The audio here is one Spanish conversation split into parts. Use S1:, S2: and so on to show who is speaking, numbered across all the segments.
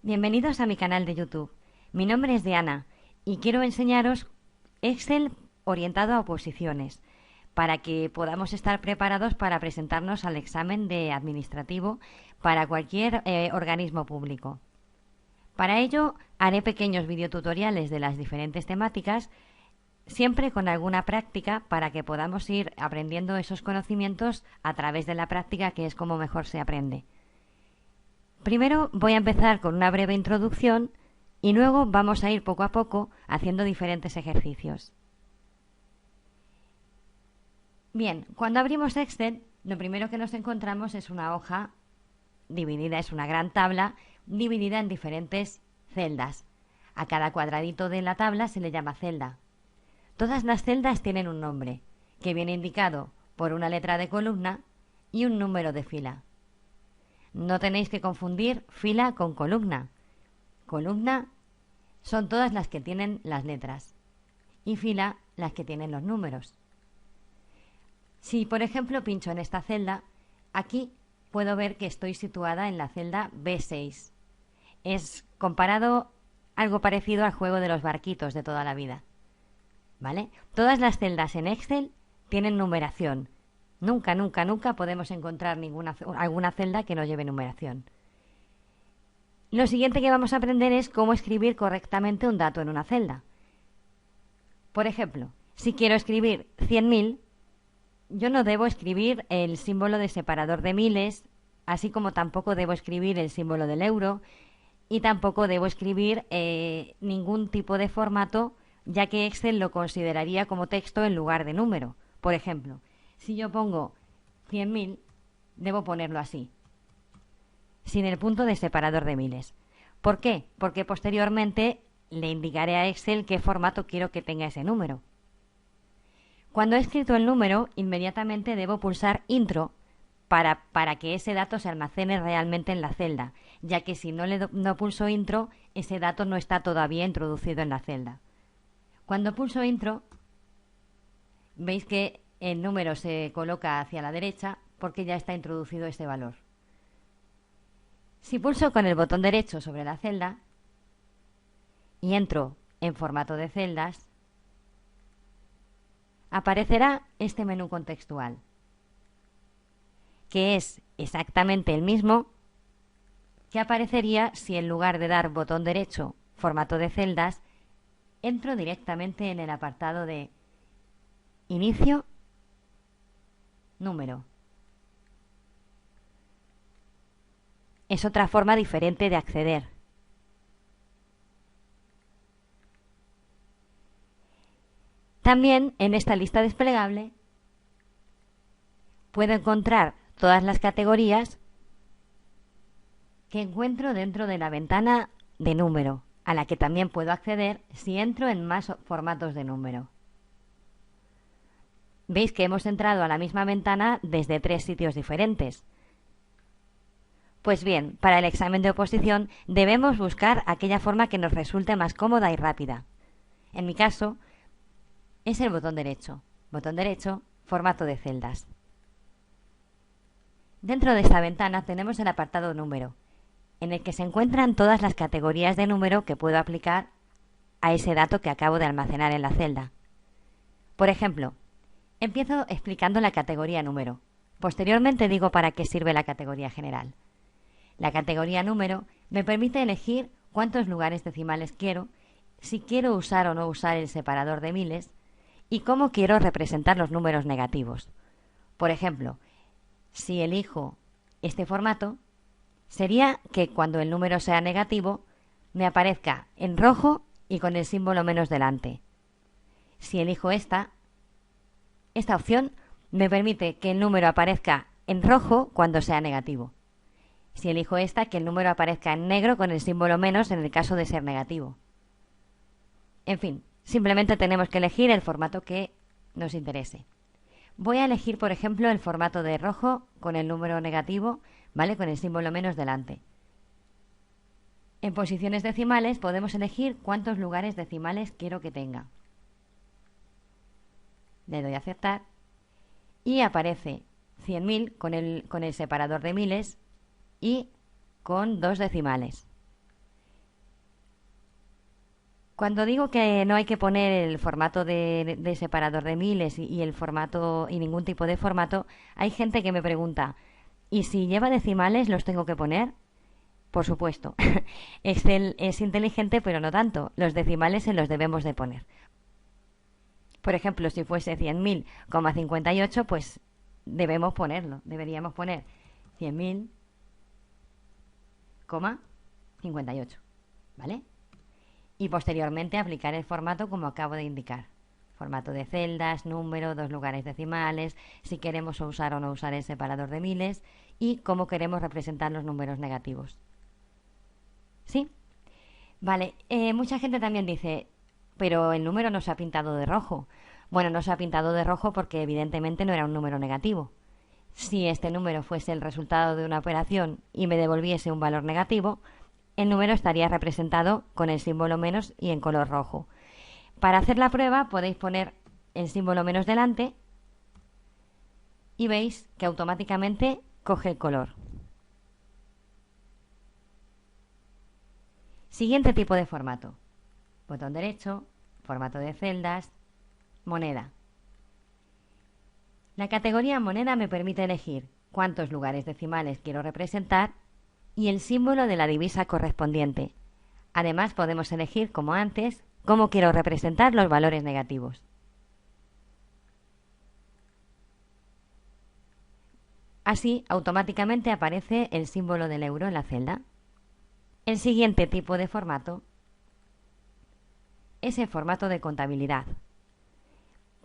S1: Bienvenidos a mi canal de YouTube. Mi nombre es Diana y quiero enseñaros Excel orientado a oposiciones para que podamos estar preparados para presentarnos al examen de administrativo para cualquier organismo público. Para ello haré pequeños videotutoriales de las diferentes temáticas, siempre con alguna práctica para que podamos ir aprendiendo esos conocimientos a través de la práctica, que es como mejor se aprende. Primero voy a empezar con una breve introducción y luego vamos a ir poco a poco haciendo diferentes ejercicios. Bien, cuando abrimos Excel, lo primero que nos encontramos es una hoja dividida, es una gran tabla dividida en diferentes celdas. A cada cuadradito de la tabla se le llama celda. Todas las celdas tienen un nombre, que viene indicado por una letra de columna y un número de fila. No tenéis que confundir fila con columna. Columna son todas las que tienen las letras y fila las que tienen los números. Si, por ejemplo, pincho en esta celda, aquí puedo ver que estoy situada en la celda B6. Es comparado algo parecido al juego de los barquitos de toda la vida. ¿Vale? Todas las celdas en Excel tienen numeración. Nunca podemos encontrar alguna celda que no lleve numeración. Lo siguiente que vamos a aprender es cómo escribir correctamente un dato en una celda. Por ejemplo, si quiero escribir 100.000, yo no debo escribir el símbolo de separador de miles, así como tampoco debo escribir el símbolo del euro y tampoco debo escribir ningún tipo de formato, ya que Excel lo consideraría como texto en lugar de número. Por ejemplo, si yo pongo 100.000, debo ponerlo así, sin el punto de separador de miles. ¿Por qué? Porque posteriormente le indicaré a Excel qué formato quiero que tenga ese número. Cuando he escrito el número, inmediatamente debo pulsar Intro para que ese dato se almacene realmente en la celda, ya que si no pulso Intro, ese dato no está todavía introducido en la celda. Cuando pulso Intro, veis que el número se coloca hacia la derecha porque ya está introducido ese valor. Si pulso con el botón derecho sobre la celda y entro en formato de celdas, aparecerá este menú contextual, que es exactamente el mismo que aparecería si en lugar de dar botón derecho, formato de celdas, entro directamente en el apartado de Inicio, Número. Es otra forma diferente de acceder. También en esta lista desplegable puedo encontrar todas las categorías que encuentro dentro de la ventana de número, a la que también puedo acceder si entro en más formatos de número. Veis que hemos entrado a la misma ventana desde 3 sitios diferentes. Pues bien, para el examen de oposición debemos buscar aquella forma que nos resulte más cómoda y rápida. En mi caso, es el botón derecho. Botón derecho, formato de celdas. Dentro de esta ventana tenemos el apartado número, en el que se encuentran todas las categorías de número que puedo aplicar a ese dato que acabo de almacenar en la celda. Por ejemplo, empiezo explicando la categoría número. Posteriormente digo para qué sirve la categoría general. La categoría número me permite elegir cuántos lugares decimales quiero, si quiero usar o no usar el separador de miles y cómo quiero representar los números negativos. Por ejemplo, si elijo este formato, sería que cuando el número sea negativo me aparezca en rojo y con el símbolo menos delante. Si elijo esta opción me permite que el número aparezca en rojo cuando sea negativo. Si elijo esta, que el número aparezca en negro con el símbolo menos en el caso de ser negativo. En fin, simplemente tenemos que elegir el formato que nos interese. Voy a elegir, por ejemplo, el formato de rojo con el número negativo, ¿vale? Con el símbolo menos delante. En posiciones decimales podemos elegir cuántos lugares decimales quiero que tenga. Le doy a aceptar y aparece 100.000 con el separador de miles y con 2 decimales. Cuando digo que no hay que poner el formato de separador de miles y el formato y ningún tipo de formato, hay gente que me pregunta, ¿y si lleva decimales los tengo que poner? Por supuesto. Excel es inteligente, pero no tanto. Los decimales se los debemos de poner. Por ejemplo, si fuese 100.000,58, pues debemos ponerlo. Deberíamos poner 100.000,58. ¿Vale? Y posteriormente aplicar el formato como acabo de indicar. Formato de celdas, número, dos lugares decimales, si queremos usar o no usar el separador de miles y cómo queremos representar los números negativos. ¿Sí? Vale, mucha gente también dice, pero el número no se ha pintado de rojo. Bueno, no se ha pintado de rojo porque evidentemente no era un número negativo. Si este número fuese el resultado de una operación y me devolviese un valor negativo, el número estaría representado con el símbolo menos y en color rojo. Para hacer la prueba podéis poner el símbolo menos delante y veis que automáticamente coge el color. Siguiente tipo de formato. Botón derecho, formato de celdas, moneda. La categoría moneda me permite elegir cuántos lugares decimales quiero representar y el símbolo de la divisa correspondiente. Además podemos elegir, como antes, cómo quiero representar los valores negativos. Así, automáticamente aparece el símbolo del euro en la celda. El siguiente tipo de formato es el formato de contabilidad.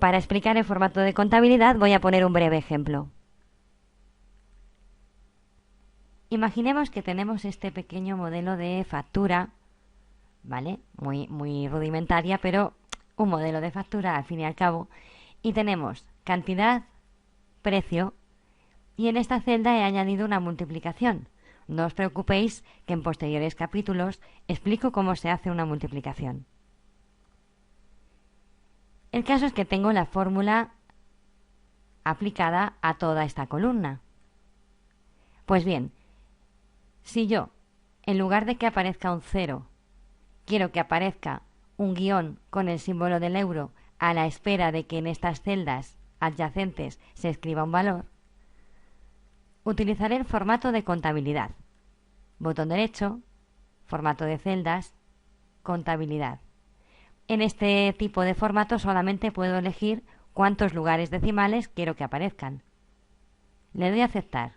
S1: Para explicar el formato de contabilidad voy a poner un breve ejemplo. Imaginemos que tenemos este pequeño modelo de factura, ¿vale? Muy rudimentaria, pero un modelo de factura al fin y al cabo. Y tenemos cantidad, precio, y en esta celda he añadido una multiplicación. No os preocupéis que en posteriores capítulos explico cómo se hace una multiplicación. El caso es que tengo la fórmula aplicada a toda esta columna. Pues bien, si yo, en lugar de que aparezca un 0, quiero que aparezca un guión con el símbolo del euro a la espera de que en estas celdas adyacentes se escriba un valor, utilizaré el formato de contabilidad. Botón derecho, formato de celdas, contabilidad. En este tipo de formato solamente puedo elegir cuántos lugares decimales quiero que aparezcan. Le doy a aceptar.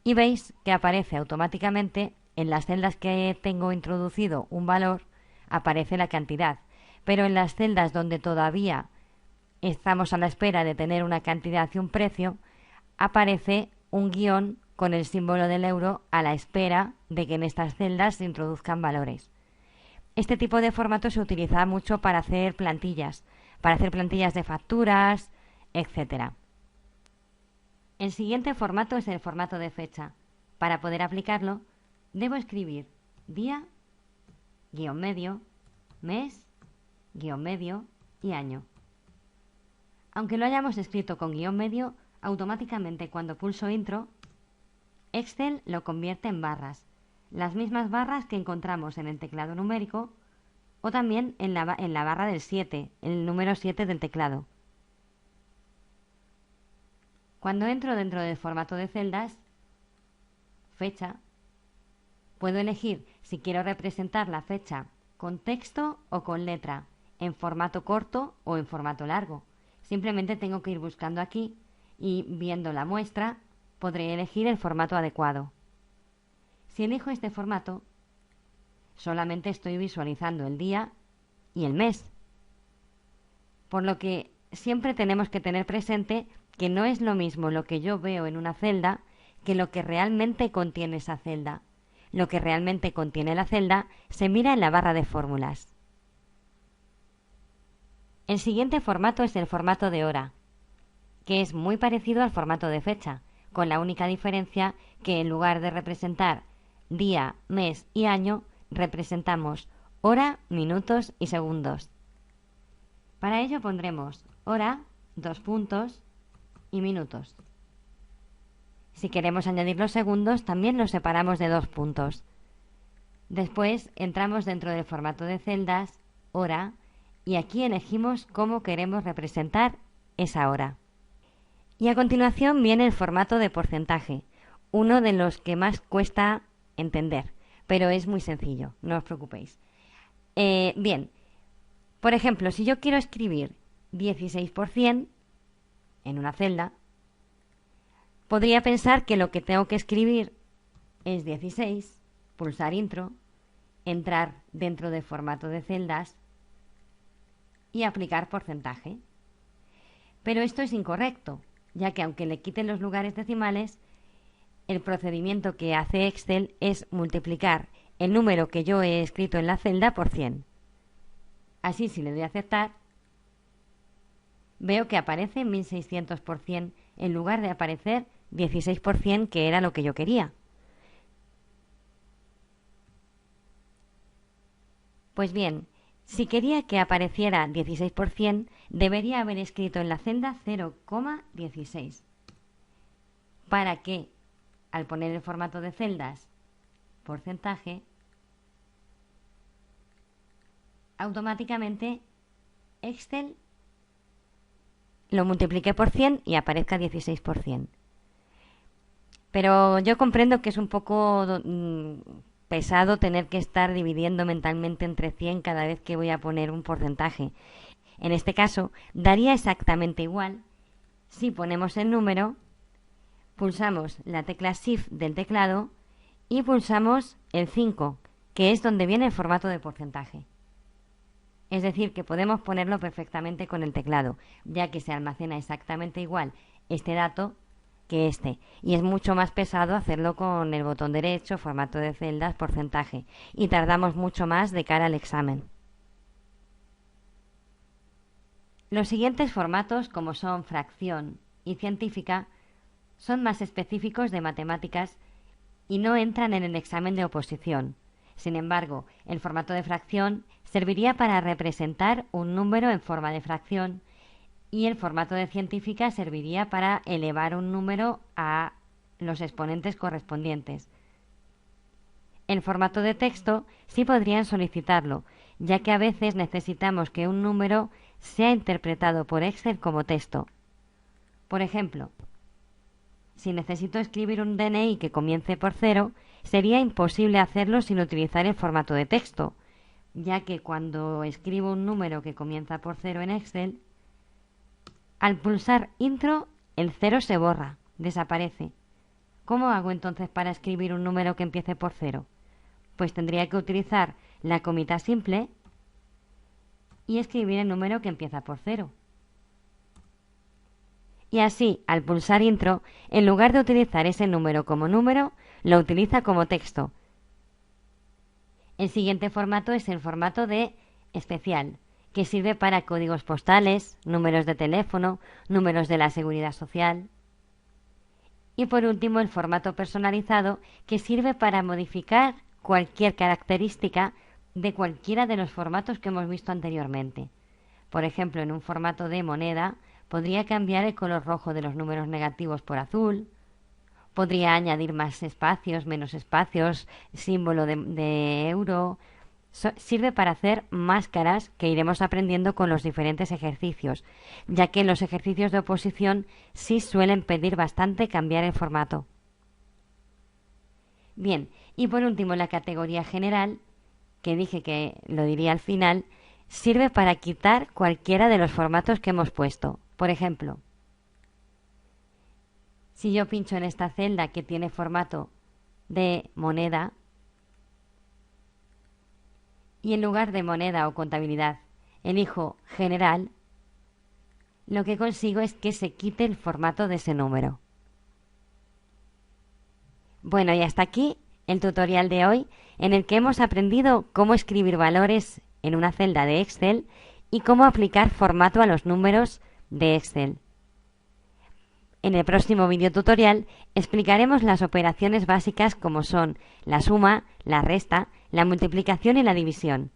S1: Y veis que aparece automáticamente en las celdas que tengo introducido un valor, aparece la cantidad. Pero en las celdas donde todavía estamos a la espera de tener una cantidad y un precio, aparece un guión con el símbolo del euro a la espera de que en estas celdas se introduzcan valores. Este tipo de formato se utiliza mucho para hacer plantillas de facturas, etc. El siguiente formato es el formato de fecha. Para poder aplicarlo, debo escribir día, guión medio, mes, guión medio y año. Aunque lo hayamos escrito con guión medio, automáticamente cuando pulso Intro, Excel lo convierte en barras, las mismas barras que encontramos en el teclado numérico o también en la barra del 7, el número 7 del teclado. Cuando entro dentro del formato de celdas, fecha, puedo elegir si quiero representar la fecha con texto o con letra, en formato corto o en formato largo. Simplemente tengo que ir buscando aquí y viendo la muestra podré elegir el formato adecuado. Si elijo este formato, solamente estoy visualizando el día y el mes. Por lo que siempre tenemos que tener presente que no es lo mismo lo que yo veo en una celda que lo que realmente contiene esa celda. Lo que realmente contiene la celda se mira en la barra de fórmulas. El siguiente formato es el formato de hora, que es muy parecido al formato de fecha, con la única diferencia que en lugar de representar día, mes y año, representamos hora, minutos y segundos. Para ello pondremos hora, 2 puntos y minutos. Si queremos añadir los segundos, también los separamos de 2 puntos. Después entramos dentro del formato de celdas, hora, y aquí elegimos cómo queremos representar esa hora. Y a continuación viene el formato de porcentaje, uno de los que más cuesta entender, pero es muy sencillo, no os preocupéis. Bien, por ejemplo, si yo quiero escribir 16% en una celda, podría pensar que lo que tengo que escribir es 16, pulsar intro, entrar dentro del formato de celdas y aplicar porcentaje. Pero esto es incorrecto, ya que aunque le quiten los lugares decimales, el procedimiento que hace Excel es multiplicar el número que yo he escrito en la celda por 100. Así, si le doy a aceptar, veo que aparece 1600% en lugar de aparecer 16%, que era lo que yo quería. Pues bien, si quería que apareciera 16%, debería haber escrito en la celda 0,16 para que, al poner el formato de celdas porcentaje, automáticamente Excel lo multiplique por 100 y aparezca 16%. Pero yo comprendo que es un poco pesado tener que estar dividiendo mentalmente entre 100 cada vez que voy a poner un porcentaje. En este caso, daría exactamente igual si ponemos el número, pulsamos la tecla Shift del teclado y pulsamos el 5, que es donde viene el formato de porcentaje. Es decir, que podemos ponerlo perfectamente con el teclado, ya que se almacena exactamente igual este dato que este, y es mucho más pesado hacerlo con el botón derecho, formato de celdas, porcentaje, y tardamos mucho más de cara al examen. Los siguientes formatos, como son fracción y científica, son más específicos de matemáticas y no entran en el examen de oposición. Sin embargo, el formato de fracción serviría para representar un número en forma de fracción y el formato de científica serviría para elevar un número a los exponentes correspondientes. En formato de texto sí podrían solicitarlo, ya que a veces necesitamos que un número sea interpretado por Excel como texto. Por ejemplo, si necesito escribir un DNI que comience por 0, sería imposible hacerlo sin utilizar el formato de texto, ya que cuando escribo un número que comienza por 0 en Excel, al pulsar intro, el 0 se borra, desaparece. ¿Cómo hago entonces para escribir un número que empiece por 0? Pues tendría que utilizar la comita simple y escribir el número que empieza por 0. Y así, al pulsar intro, en lugar de utilizar ese número como número, lo utiliza como texto. El siguiente formato es el formato de especial, que sirve para códigos postales, números de teléfono, números de la seguridad social. Y por último, el formato personalizado, que sirve para modificar cualquier característica de cualquiera de los formatos que hemos visto anteriormente. Por ejemplo, en un formato de moneda, podría cambiar el color rojo de los números negativos por azul, podría añadir más espacios, menos espacios, símbolo de euro. Sirve para hacer máscaras que iremos aprendiendo con los diferentes ejercicios, ya que en los ejercicios de oposición sí suelen pedir bastante cambiar el formato. Bien, y por último la categoría general, que dije que lo diría al final, sirve para quitar cualquiera de los formatos que hemos puesto. Por ejemplo, si yo pincho en esta celda que tiene formato de moneda, y en lugar de moneda o contabilidad elijo general, lo que consigo es que se quite el formato de ese número. Bueno, y hasta aquí el tutorial de hoy, en el que hemos aprendido cómo escribir valores en una celda de Excel y cómo aplicar formato a los números de Excel. En el próximo video tutorial explicaremos las operaciones básicas como son la suma, la resta, la multiplicación y la división.